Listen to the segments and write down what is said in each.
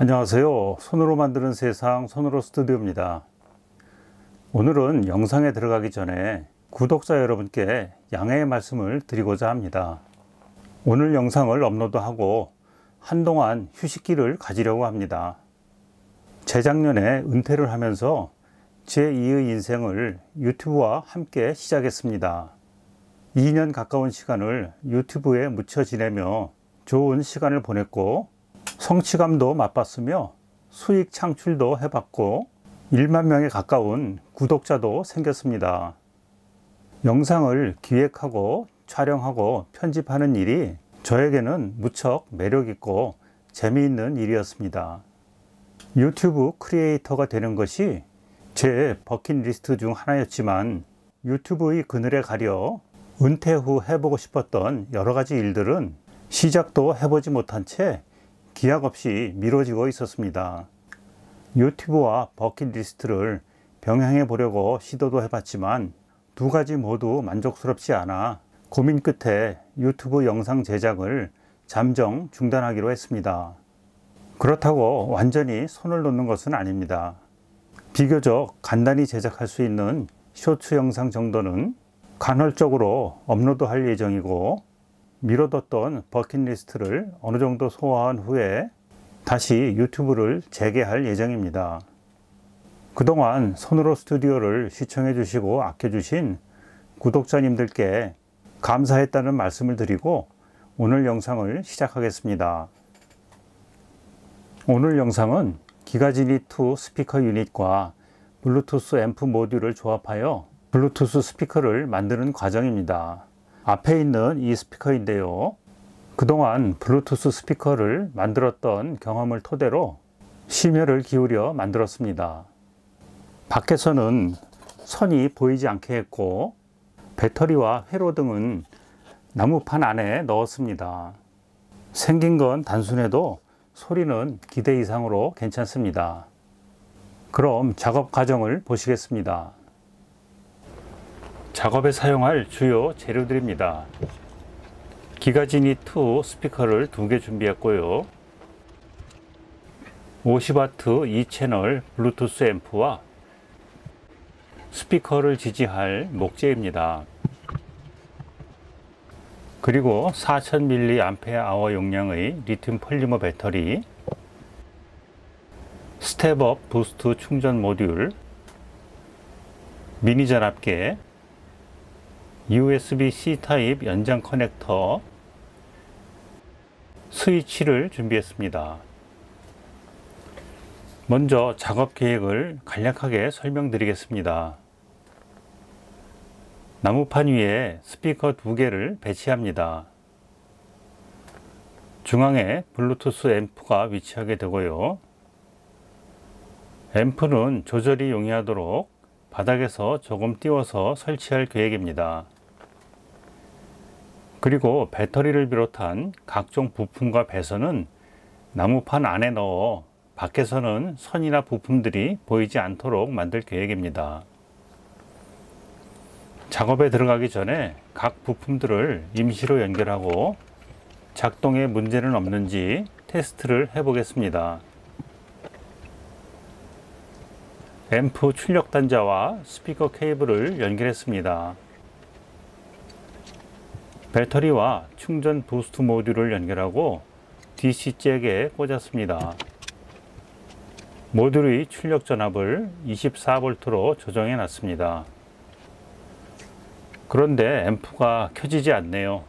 안녕하세요. 손으로 만드는 세상 손으로 스튜디오입니다. 오늘은 영상에 들어가기 전에 구독자 여러분께 양해의 말씀을 드리고자 합니다. 오늘 영상을 업로드하고 한동안 휴식기를 가지려고 합니다. 재작년에 은퇴를 하면서 제2의 인생을 유튜브와 함께 시작했습니다. 2년 가까운 시간을 유튜브에 묻혀 지내며 좋은 시간을 보냈고 성취감도 맛봤으며 수익 창출도 해봤고 1만 명에 가까운 구독자도 생겼습니다. 영상을 기획하고 촬영하고 편집하는 일이 저에게는 무척 매력있고 재미있는 일이었습니다. 유튜브 크리에이터가 되는 것이 제 버킷리스트 중 하나였지만 유튜브의 그늘에 가려 은퇴 후 해보고 싶었던 여러 가지 일들은 시작도 해보지 못한 채 기약 없이 미뤄지고 있었습니다. 유튜브와 버킷리스트를 병행해 보려고 시도도 해봤지만 두 가지 모두 만족스럽지 않아 고민 끝에 유튜브 영상 제작을 잠정 중단하기로 했습니다. 그렇다고 완전히 손을 놓는 것은 아닙니다. 비교적 간단히 제작할 수 있는 쇼츠 영상 정도는 간헐적으로 업로드할 예정이고 미뤄뒀던 버킷리스트를 어느 정도 소화한 후에 다시 유튜브를 재개할 예정입니다. 그동안 손으로 스튜디오를 시청해 주시고 아껴주신 구독자님들께 감사했다는 말씀을 드리고 오늘 영상을 시작하겠습니다. 오늘 영상은 기가지니2 스피커 유닛과 블루투스 앰프 모듈을 조합하여 블루투스 스피커를 만드는 과정입니다. 앞에 있는 이 스피커인데요. 그동안 블루투스 스피커를 만들었던 경험을 토대로 심혈을 기울여 만들었습니다. 밖에서는 선이 보이지 않게 했고 배터리와 회로 등은 나무판 안에 넣었습니다. 생긴 건 단순해도 소리는 기대 이상으로 괜찮습니다. 그럼 작업 과정을 보시겠습니다. 작업에 사용할 주요 재료들입니다. 기가지니2 스피커를 2개 준비했고요. 50W 2채널 블루투스 앰프와 스피커를 지지할 목재입니다. 그리고 4000mAh 용량의 리튬 폴리머 배터리, 스텝업 부스트 충전 모듈, 미니 전압계, USB-C 타입 연장 커넥터, 스위치를 준비했습니다. 먼저 작업 계획을 간략하게 설명드리겠습니다. 나무판 위에 스피커 2개를 배치합니다. 중앙에 블루투스 앰프가 위치하게 되고요. 앰프는 조절이 용이하도록 바닥에서 조금 띄워서 설치할 계획입니다. 그리고 배터리를 비롯한 각종 부품과 배선은 나무판 안에 넣어 밖에서는 선이나 부품들이 보이지 않도록 만들 계획입니다. 작업에 들어가기 전에 각 부품들을 임시로 연결하고 작동에 문제는 없는지 테스트를 해보겠습니다. 앰프 출력 단자와 스피커 케이블을 연결했습니다. 배터리와 충전 부스트 모듈을 연결하고 DC 잭에 꽂았습니다. 모듈의 출력 전압을 24V로 조정해 놨습니다. 그런데 앰프가 켜지지 않네요.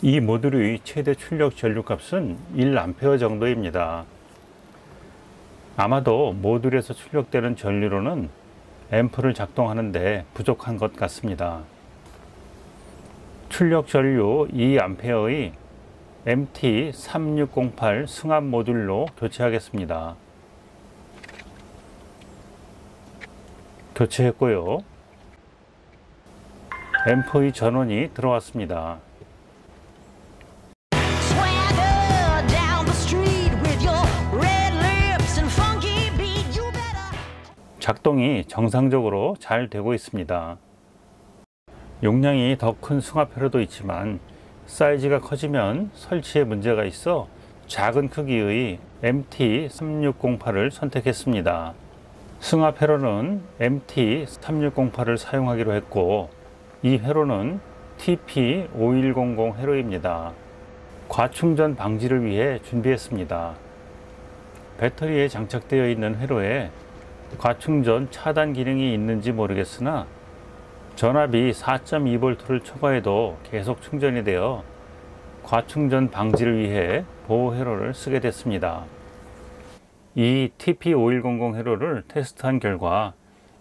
이 모듈의 최대 출력 전류값은 1A 정도입니다. 아마도 모듈에서 출력되는 전류로는 앰프를 작동하는데 부족한 것 같습니다. 출력 전류 2A의 MT3608 승합 모듈로 교체하겠습니다. 교체했고요. 앰프의 전원이 들어왔습니다. 작동이 정상적으로 잘 되고 있습니다. 용량이 더 큰 승합회로도 있지만 사이즈가 커지면 설치에 문제가 있어 작은 크기의 MT3608을 선택했습니다. 승합 회로는 MT3608을 사용하기로 했고, 이 회로는 TP5100 회로입니다. 과충전 방지를 위해 준비했습니다. 배터리에 장착되어 있는 회로에 과충전 차단 기능이 있는지 모르겠으나 전압이 4.2V를 초과해도 계속 충전이 되어 과충전 방지를 위해 보호 회로를 쓰게 됐습니다. 이 TP5100 회로를 테스트한 결과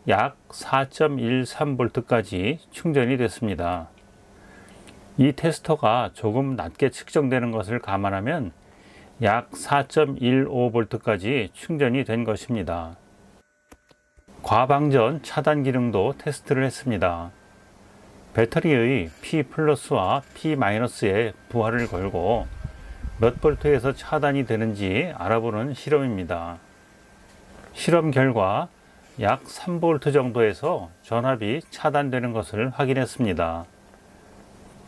약 4.13V까지 충전이 됐습니다. 이 테스터가 조금 낮게 측정되는 것을 감안하면 약 4.15V까지 충전이 된 것입니다. 과방전 차단 기능도 테스트를 했습니다. 배터리의 P+와 P-에 부하를 걸고 몇 볼트에서 차단이 되는지 알아보는 실험입니다. 실험 결과 약 3V 정도에서 전압이 차단되는 것을 확인했습니다.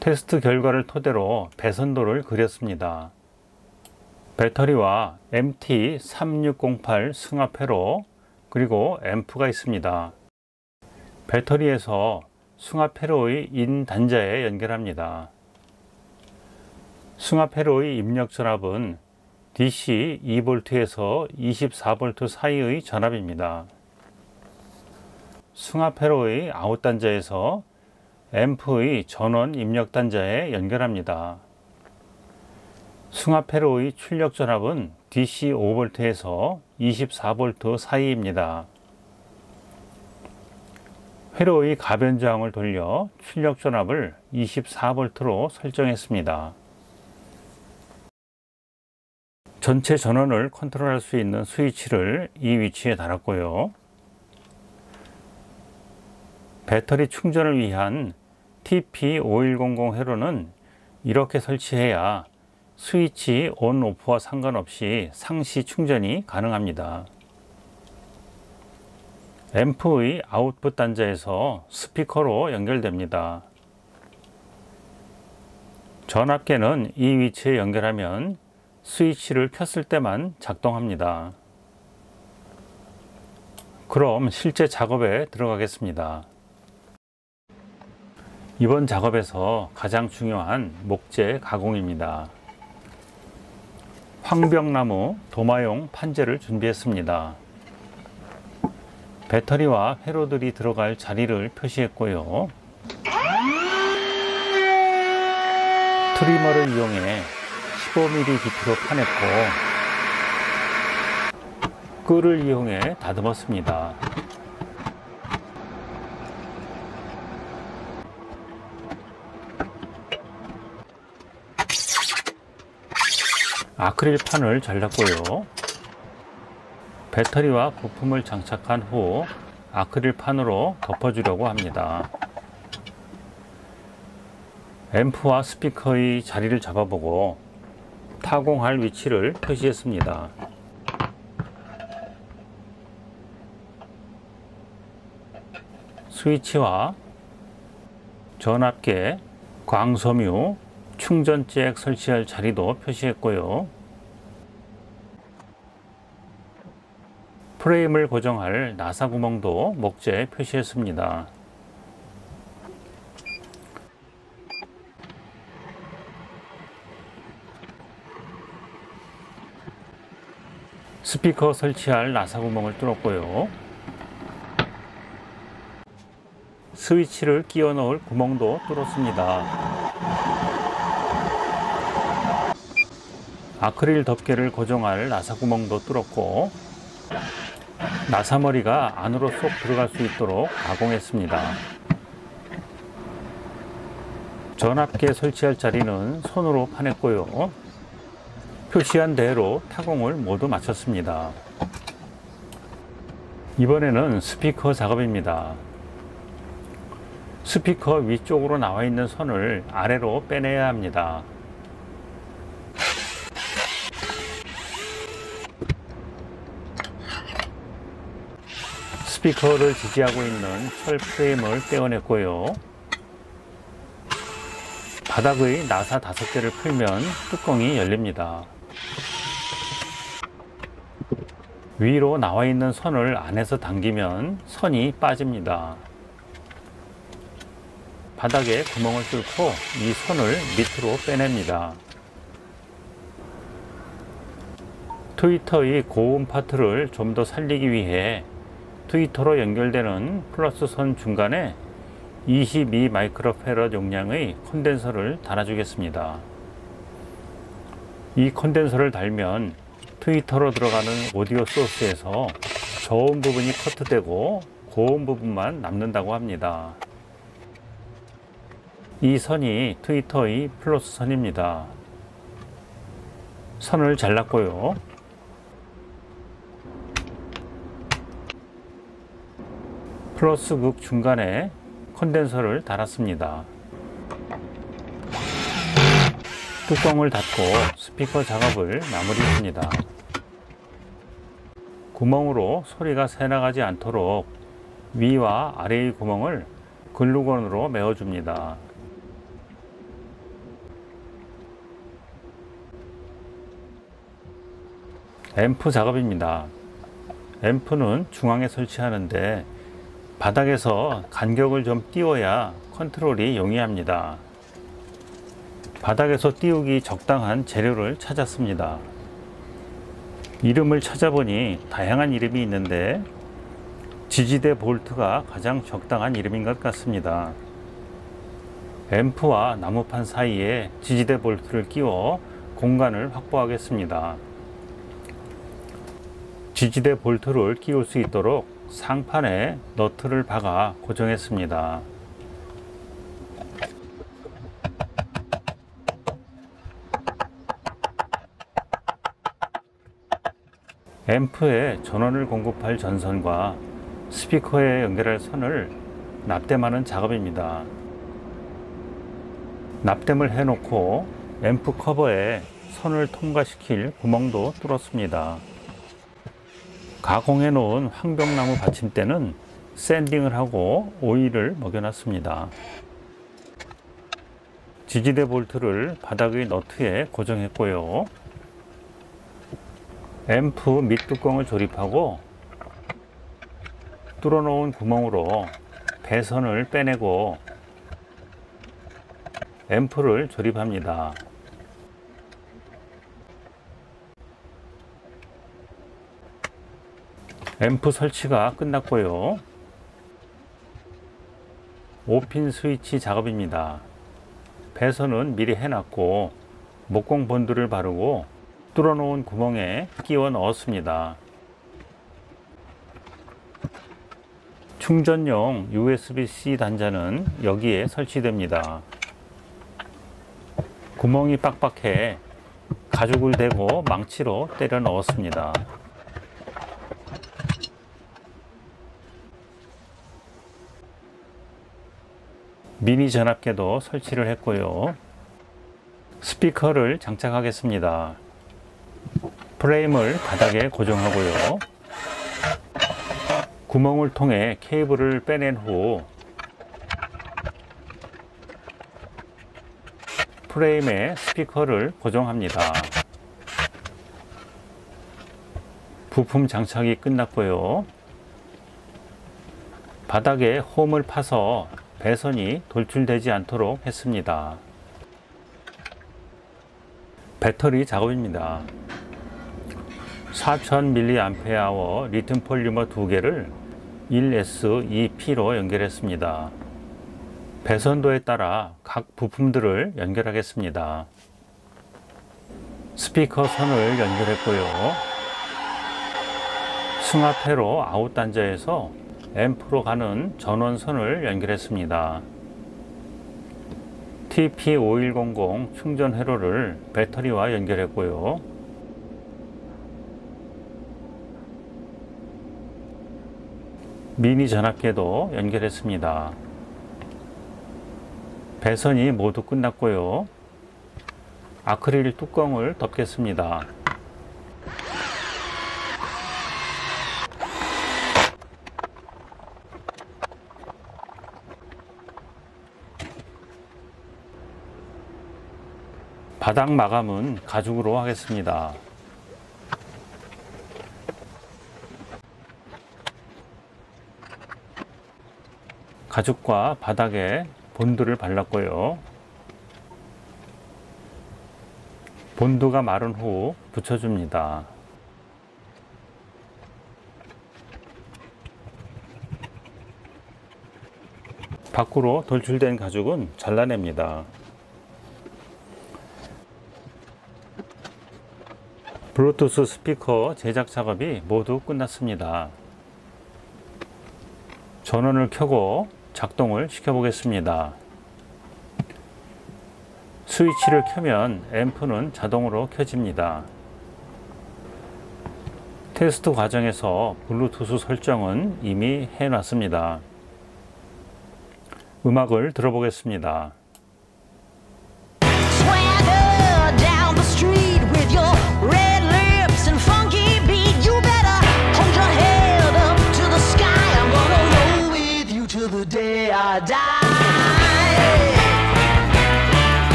테스트 결과를 토대로 배선도를 그렸습니다. 배터리와 MT3608 승합 회로 그리고 앰프가 있습니다. 배터리에서 승합 회로의 인 단자에 연결합니다. 승합 회로의 입력 전압은 DC 2V에서 24V 사이의 전압입니다. 승합 회로의 아웃 단자에서 앰프의 전원 입력 단자에 연결합니다. 승합 회로의 출력 전압은 DC 5V에서 24V 사이입니다. 회로의 가변 저항을 돌려 출력 전압을 24V로 설정했습니다. 전체 전원을 컨트롤할 수 있는 스위치를 이 위치에 달았고요. 배터리 충전을 위한 TP5100 회로는 이렇게 설치해야 스위치 온 오프와 상관없이 상시 충전이 가능합니다. 앰프의 아웃풋 단자에서 스피커로 연결됩니다. 전압계는 이 위치에 연결하면 스위치를 켰을 때만 작동합니다. 그럼 실제 작업에 들어가겠습니다. 이번 작업에서 가장 중요한 목재 가공입니다. 황벽나무 도마용 판재를 준비했습니다. 배터리와 회로들이 들어갈 자리를 표시했고요. 트리머를 이용해 15mm 깊이로 파냈고 끌을 이용해 다듬었습니다. 아크릴판을 잘랐고요. 배터리와 부품을 장착한 후 아크릴판으로 덮어주려고 합니다. 앰프와 스피커의 자리를 잡아보고 타공할 위치를 표시했습니다. 스위치와 전압계, 광섬유, 충전잭 설치할 자리도 표시했고요. 프레임을 고정할 나사 구멍도 목재에 표시했습니다. 스피커 설치할 나사 구멍을 뚫었고요. 스위치를 끼워 넣을 구멍도 뚫었습니다. 아크릴 덮개를 고정할 나사 구멍도 뚫었고 나사머리가 안으로 쏙 들어갈 수 있도록 가공했습니다. 전압계 설치할 자리는 손으로 파냈고요. 표시한 대로 타공을 모두 마쳤습니다. 이번에는 스피커 작업입니다. 스피커 위쪽으로 나와 있는 선을 아래로 빼내야 합니다. 스피커를 지지하고 있는 철 프레임을 떼어냈고요. 바닥의 나사 5개를 풀면 뚜껑이 열립니다. 위로 나와 있는 선을 안에서 당기면 선이 빠집니다. 바닥에 구멍을 뚫고 이 선을 밑으로 빼냅니다. 트위터의 고음 파트를 좀 더 살리기 위해 트위터로 연결되는 플러스 선 중간에 22 마이크로패러드 용량의 콘덴서를 달아주겠습니다. 이 콘덴서를 달면 트위터로 들어가는 오디오 소스에서 저음 부분이 커트되고 고음 부분만 남는다고 합니다. 이 선이 트위터의 플러스 선입니다. 선을 잘랐고요. 플러스 극 중간에 콘덴서를 달았습니다. 뚜껑을 닫고 스피커 작업을 마무리했습니다. 구멍으로 소리가 새나가지 않도록 위와 아래의 구멍을 글루건으로 메워줍니다. 앰프 작업입니다. 앰프는 중앙에 설치하는데 바닥에서 간격을 좀 띄워야 컨트롤이 용이합니다. 바닥에서 띄우기 적당한 재료를 찾았습니다. 이름을 찾아보니 다양한 이름이 있는데 지지대 볼트가 가장 적당한 이름인 것 같습니다. 앰프와 나무판 사이에 지지대 볼트를 끼워 공간을 확보하겠습니다. 지지대 볼트를 끼울 수 있도록 상판에 너트를 박아 고정했습니다. 앰프에 전원을 공급할 전선과 스피커에 연결할 선을 납땜하는 작업입니다. 납땜을 해놓고 앰프 커버에 선을 통과시킬 구멍도 뚫었습니다. 가공해 놓은 황병나무 받침대는 샌딩을 하고 오일을 먹여놨습니다. 지지대 볼트를 바닥의 너트에 고정했고요. 앰프 밑뚜껑을 조립하고 뚫어놓은 구멍으로 배선을 빼내고 앰프를 조립합니다. 앰프 설치가 끝났고요. 5핀 스위치 작업입니다. 배선은 미리 해놨고 목공 본드를 바르고 뚫어놓은 구멍에 끼워 넣었습니다. 충전용 USB-C 단자는 여기에 설치됩니다. 구멍이 빡빡해 가죽을 대고 망치로 때려 넣었습니다. 미니 전압계도 설치를 했고요. 스피커를 장착하겠습니다. 프레임을 바닥에 고정하고요. 구멍을 통해 케이블을 빼낸 후 프레임에 스피커를 고정합니다. 부품 장착이 끝났고요. 바닥에 홈을 파서 배선이 돌출되지 않도록 했습니다. 배터리 작업입니다. 4000mAh 리튬 폴리머 2개를 1S, 2P로 연결했습니다. 배선도에 따라 각 부품들을 연결하겠습니다. 스피커 선을 연결했고요. 승합회로 아웃 단자에서 앰프로 가는 전원선을 연결했습니다. TP5100 충전 회로를 배터리와 연결했고요. 미니 전압계도 연결했습니다. 배선이 모두 끝났고요. 아크릴 뚜껑을 덮겠습니다. 바닥 마감은 가죽으로 하겠습니다. 가죽과 바닥에 본드를 발랐고요. 본드가 마른 후 붙여줍니다. 밖으로 돌출된 가죽은 잘라냅니다. 블루투스 스피커 제작 작업이 모두 끝났습니다. 전원을 켜고 작동을 시켜 보겠습니다. 스위치를 켜면 앰프는 자동으로 켜집니다. 테스트 과정에서 블루투스 설정은 이미 해놨습니다. 음악을 들어보겠습니다.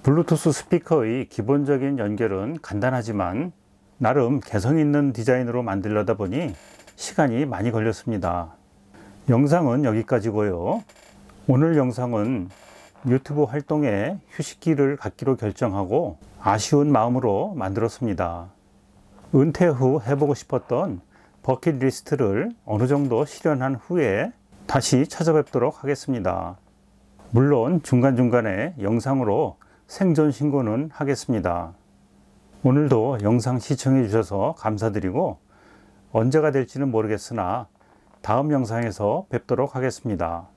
블루투스 스피커의 기본적인 연결은 간단하지만 나름 개성 있는 디자인으로 만들려다 보니 시간이 많이 걸렸습니다. 영상은 여기까지고요. 오늘 영상은 유튜브 활동에 휴식기를 갖기로 결정하고 아쉬운 마음으로 만들었습니다. 은퇴 후 해보고 싶었던 버킷리스트를 어느 정도 실현한 후에 다시 찾아뵙도록 하겠습니다. 물론 중간중간에 영상으로 생존 신고는 하겠습니다. 오늘도 영상 시청해 주셔서 감사드리고 언제가 될지는 모르겠으나 다음 영상에서 뵙도록 하겠습니다.